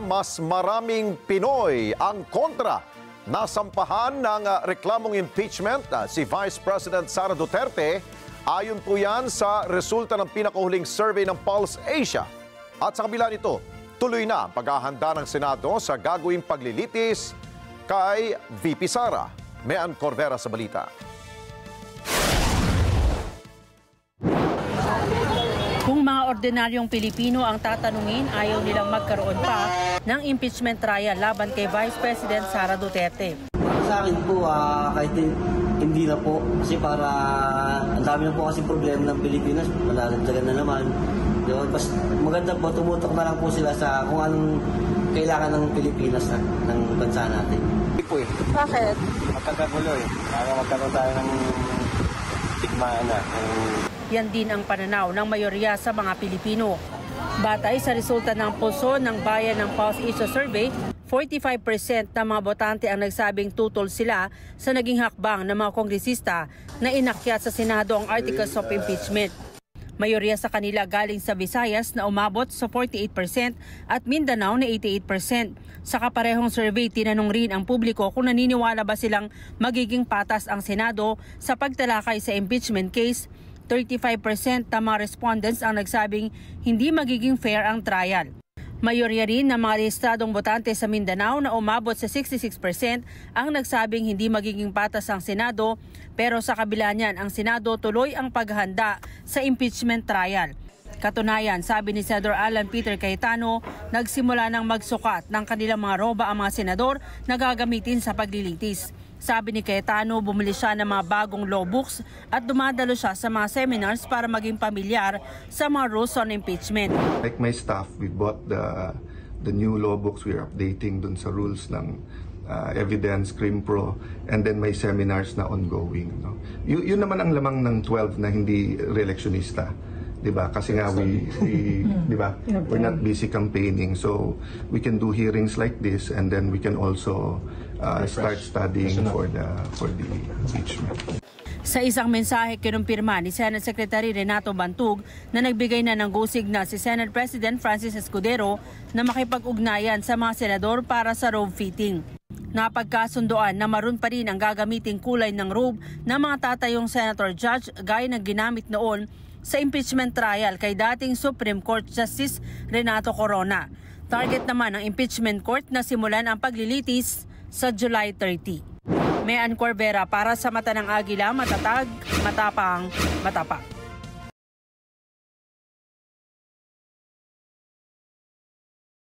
Mas maraming Pinoy ang kontra na sampahan ng reklamong impeachment si Vice President Sara Duterte. Ayon po yan sa resulta ng pinakahuling survey ng Pulse Asia. At sa kabila nito, tuloy na ang paghahanda ng Senado sa gagawing paglilitis kay VP Sara. Mean Corvera sa balita. Kung mga ordinaryong Pilipino ang tatanungin, ayaw nilang magkaroon pa ng impeachment trial laban kay Vice President Sara Duterte. Sa akin po, kahit hindi na po, kasi para ang dami na po kasi problema ng Pilipinas, malalagdagan na naman. Mas maganda po, tumutok na lang po sila sa kung anong kailangan ng Pilipinas ng bansa natin. Bakit? Magkakagulo para magkaroon tayo ng tigmaan na. Yan din ang pananaw ng mayorya sa mga Pilipino. Batay sa resulta ng pulso ng bayan ng Pulse Asia Survey, 45% ng mga botante ang nagsabing tutol sila sa naging hakbang ng mga kongresista na inakyat sa Senado ang Articles of Impeachment. Mayorya sa kanila galing sa Visayas na umabot sa 48% at Mindanao na 88%. Sa kaparehong survey, tinanong rin ang publiko kung naniniwala ba silang magiging patas ang Senado sa pagtalakay sa impeachment case. 35% ng mga respondents ang nagsabing hindi magiging fair ang trial. Mayorya rin ng mga rehistradong botante sa Mindanao na umabot sa 66% ang nagsabing hindi magiging patas ang Senado, pero sa kabila niyan ang Senado tuloy ang paghahanda sa impeachment trial. Katunayan, sabi ni Senador Alan Peter Cayetano, nagsimula ng magsukat ng kanilang mga roba ang mga senador na gagamitin sa paglilitis. Sabi ni Cayetano, bumili siya ng mga bagong law books at dumadalo siya sa mga seminars para maging pamilyar sa mga rules on impeachment. Like my staff, we bought the new law books. We're updating dun sa rules ng evidence, Crim Pro, and then may seminars na ongoing. No? Yun naman ang lamang ng 12 na hindi re-electionista. Diba? Kasi nga diba? We're not busy campaigning, so we can do hearings like this, and then we can also start studying for the impeachment. Sa isang mensahe, kinumpirma ni Senate Secretary Renato Bantug na nagbigay na ng go signal si Senate President Francis Escudero na makipag-ugnayan sa mga senador para sa robe fitting. Napagkasundoan na maroon pa rin ang gagamiting kulay ng robe ng mga tatayong Senator Judge gaya ng ginamit noon sa impeachment trial kay dating Supreme Court Justice Renato Corona. Target naman ng impeachment court na simulan ang paglilitis sa July 30. Mean Corvera para sa Mata ng Agila, matatag, matapang, matapak.